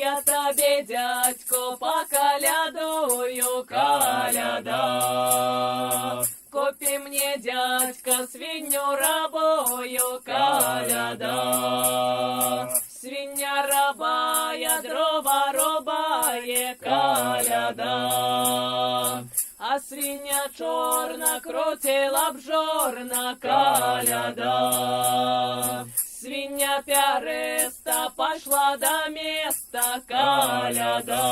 Я тобі, дядько, поколядую, коляда. Купи мне, дядька, свинью рабою, коляда. Свинья рабая, дрова рубає, коляда. А свиня чорна крутила б жорна, коляда. Свиня пяреста пошла до места, коляда.